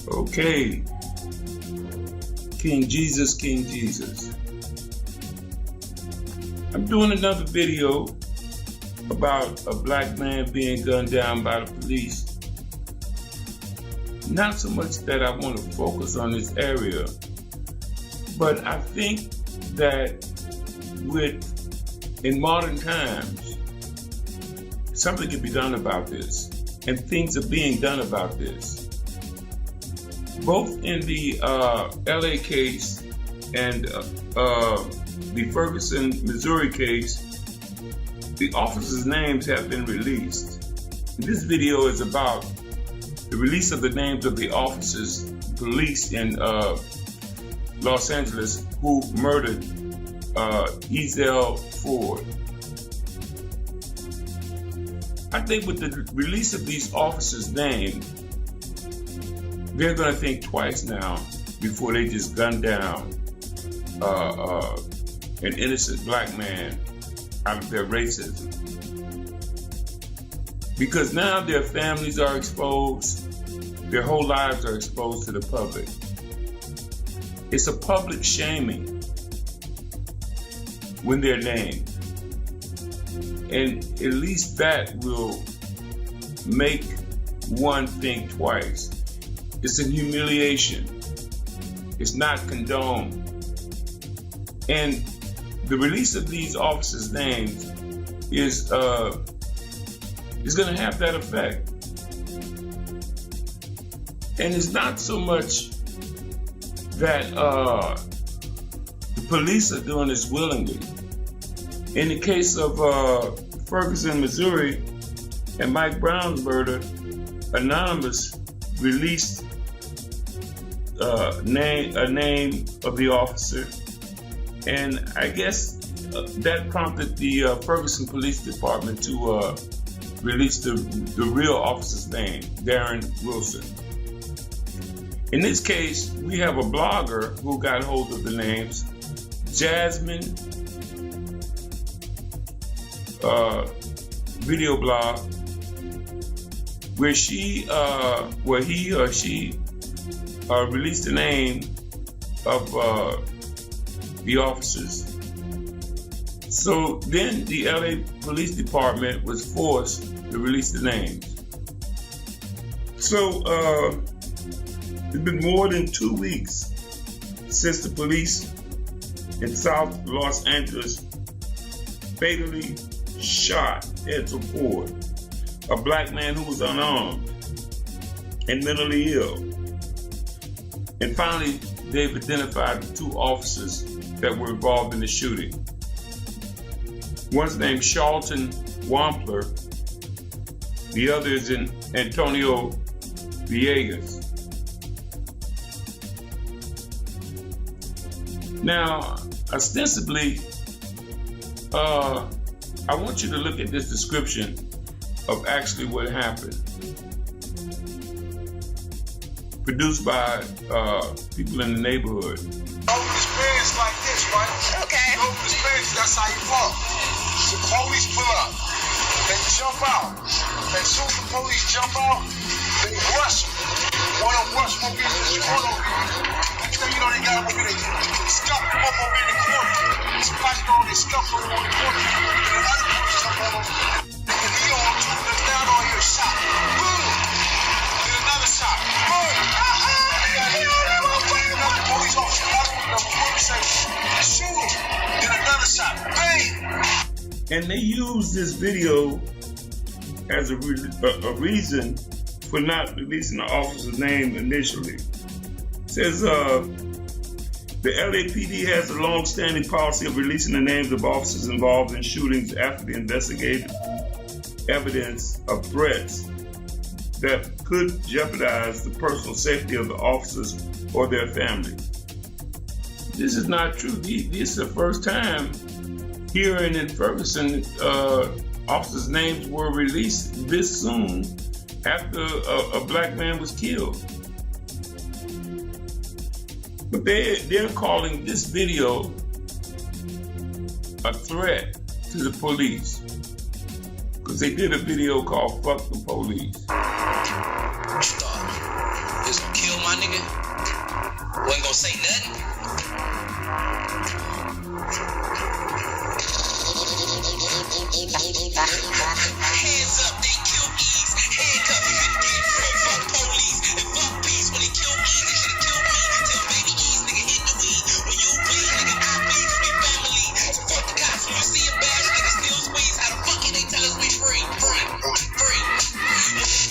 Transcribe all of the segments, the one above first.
Okay, King Jesus, King Jesus. I'm doing another video about a black man being gunned down by the police. Not so much that I want to focus on this area, but I think that in modern times, something can be done about this, and things are being done about this. Both in the LA case and the Ferguson, Missouri case, the officers' names have been released. This video is about the release of the names of the officers, police in Los Angeles who murdered Ezell Ford. I think with the release of these officers' names, they're going to think twice now before they just gun down an innocent black man out of their racism. Because now their families are exposed, their whole lives are exposed to the public. It's a public shaming when they're named. And at least that will make one think twice. It's a humiliation. It's not condoned. And the release of these officers' names is going to have that effect. And it's not so much that the police are doing this willingly. In the case of Ferguson, Missouri, and Mike Brown's murder, Anonymous released a name of the officer, and I guess that prompted the Ferguson Police Department to release the real officer's name, Darren Wilson. In this case, we have a blogger who got hold of the names, Jasmine video blog, where he or she released the name of the officers. So then the LA Police Department was forced to release the names. So it's been more than 2 weeks since the police in South Los Angeles fatally shot Ezell Ford, a black man who was unarmed and mentally ill. And finally, they've identified the two officers that were involved in the shooting. One's named Sharlton Wampler, the other is Antonio Villegas. Now, ostensibly, I want you to look at this description of actually what happened. Produced by people in the neighborhood. Open his pants like this, right? Okay. You open his pants, that's how you walk. The police pull up. They jump out. As soon as the police jump out, they rush him. One of them rush him over here, this corner over here. Next thing you know, they got him over there. They scuff him up over in the corner. Somebody go and they scuff him over in the corner. And the other police jump over. And he on two of them down on here, shot. Boom! Then another shot. Boom! Another police officer, shoot him. Then another shot. Bang! And they use this video as a reason for not releasing the officer's name initially. It says the LAPD has a long-standing policy of releasing the names of officers involved in shootings after the investigative evidence of threats that could jeopardize the personal safety of the officers or their family. This is not true. This is the first time here in Ferguson, officers' names were released this soon after a black man was killed. But they're calling this video a threat to the police, because they did a video called "Fuck the Police." It's gonna kill my nigga. Wasn't gonna say nothing. Hands up, they kill Ease. Handcuff, fuck police and fuck peace. When they kill Ease, they should've killed me. Tell baby Ease, nigga, hit the weed. When you bleed, nigga, I bleed, we family. So fuck the cops. When you see a bad nigga still squeeze, how the fuck can they tell us we free? Free.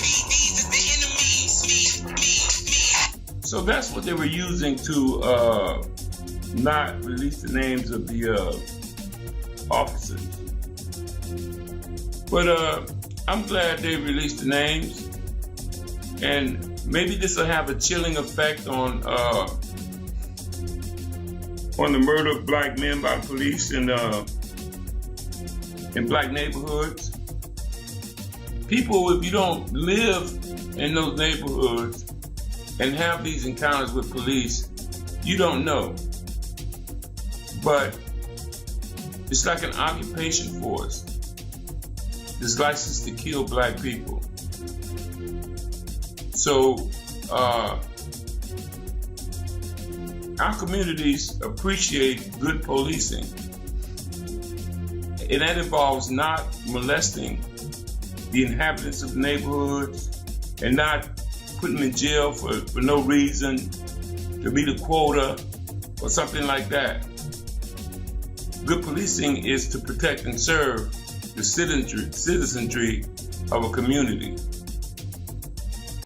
PDs is the enemies. Me. So that's what they were using to not release the names of the officers. But I'm glad they released the names, and maybe this will have a chilling effect on the murder of black men by police in black neighborhoods. People, if you don't live in those neighborhoods and have these encounters with police, you don't know. But it's like an occupation force. It's licensed to kill black people. So our communities appreciate good policing. And that involves not molesting the inhabitants of the neighborhoods and not putting them in jail for no reason, to meet a quota or something like that. Good policing is to protect and serve the citizenry of a community.